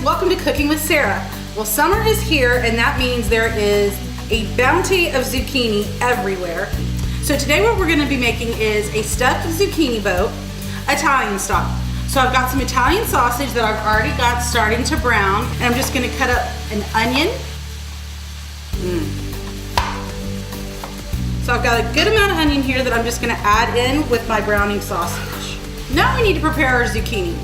welcome to Cooking with Sarah. Well, summer is here and that means there is a bounty of zucchini everywhere. So today what we're going to be making is a stuffed zucchini boat, Italian style. So I've got some Italian sausage that I've already got starting to brown, and I'm just going to cut up an onion. So I've got a good amount of onion here that I'm just going to add in with my browning sausage. Now we need to prepare our zucchini.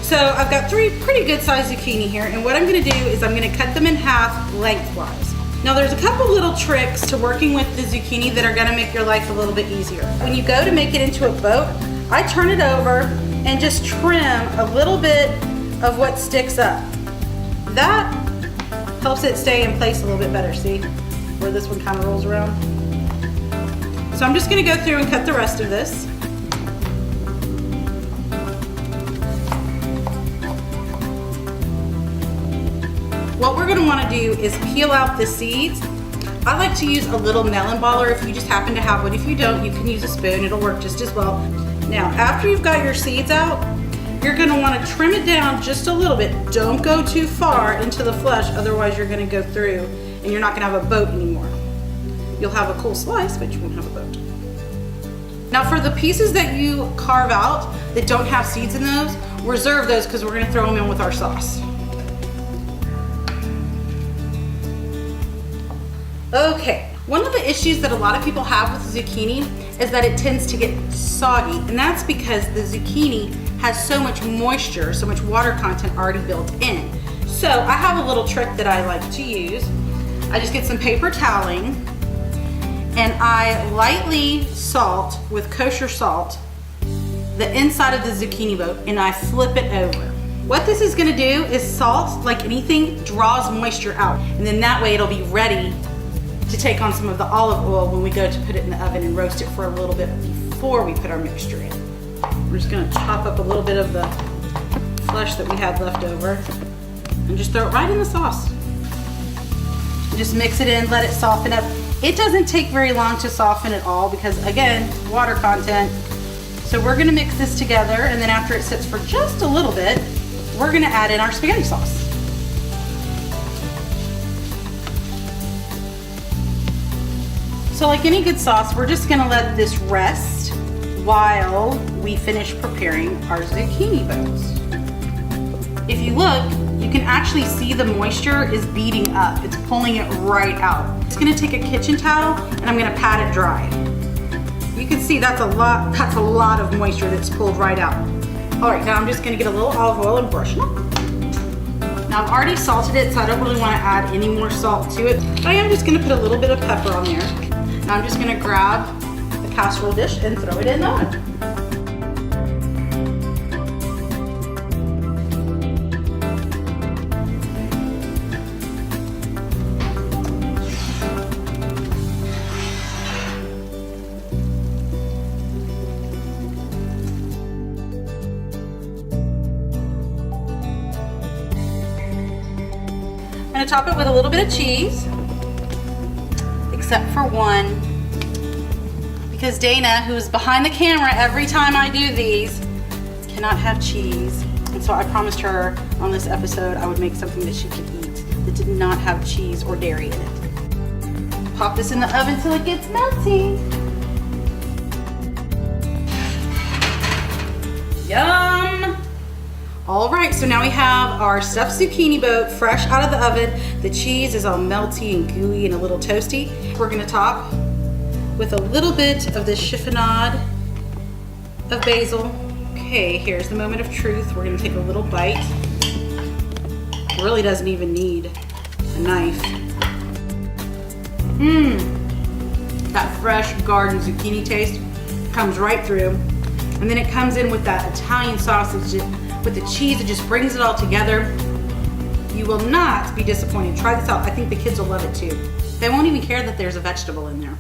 So I've got 3 pretty good sized zucchini here, and what I'm going to do is I'm going to cut them in half lengthwise. Now there's a couple little tricks to working with the zucchini that are going to make your life a little bit easier. When you go to make it into a boat, I turn it over and just trim a little bit of what sticks up. That helps it stay in place a little bit better, see? Where this one kind of rolls around. So I'm just going to go through and cut the rest of this. What we're going to want to do is peel out the seeds. I like to use a little melon baller if you just happen to have one. If you don't, you can use a spoon. It'll work just as well. Now, after you've got your seeds out, you're going to want to trim it down just a little bit. Don't go too far into the flesh, otherwise you're going to go through and you're not going to have a boat anymore. You'll have a cool slice, but you won't have a boat. Now for the pieces that you carve out that don't have seeds in those, reserve those because we're going to throw them in with our sauce. Okay, one of the issues that a lot of people have with zucchini is that it tends to get soggy, and that's because the zucchini has so much moisture, so much water content already built in. So I have a little trick that I like to use. I just get some paper toweling and I lightly salt with kosher salt the inside of the zucchini boat, and I flip it over. What this is gonna do is salt, like anything, draws moisture out, and then that way it'll be ready to take on some of the olive oil when we go to put it in the oven and roast it for a little bit before we put our mixture in. We're just gonna chop up a little bit of the flesh that we had left over and just throw it right in the sauce. Just mix it in, let it soften up. It doesn't take very long to soften at all because, again, water content. So we're gonna mix this together, and then after it sits for just a little bit, we're gonna add in our spaghetti sauce. So like any good sauce, we're just gonna let this rest while we finish preparing our zucchini boats. If you look, you can actually see the moisture is beating up. It's pulling it right out. It's gonna take a kitchen towel and I'm gonna pat it dry. You can see that's a lot of moisture that's pulled right out. All right, now I'm just gonna get a little olive oil and brush it up. Now I've already salted it, so I don't really wanna add any more salt to it, but I am just gonna put a little bit of pepper on there. Now I'm just gonna grab the casserole dish and throw it in the oven. I'm gonna top it with a little bit of cheese, except for one, because Dana, who's behind the camera every time I do these, cannot have cheese. And so I promised her on this episode I would make something that she could eat that did not have cheese or dairy in it. Pop this in the oven till it gets melty. Yum! All right, so now we have our stuffed zucchini boat fresh out of the oven. The cheese is all melty and gooey and a little toasty. We're gonna top with a little bit of this chiffonade of basil. Okay, here's the moment of truth. We're gonna take a little bite. It really doesn't even need a knife. That fresh garden zucchini taste comes right through. And then it comes in with that Italian sausage with the cheese. It just brings it all together. You will not be disappointed. Try this out. I think the kids will love it too. They won't even care that there's a vegetable in there.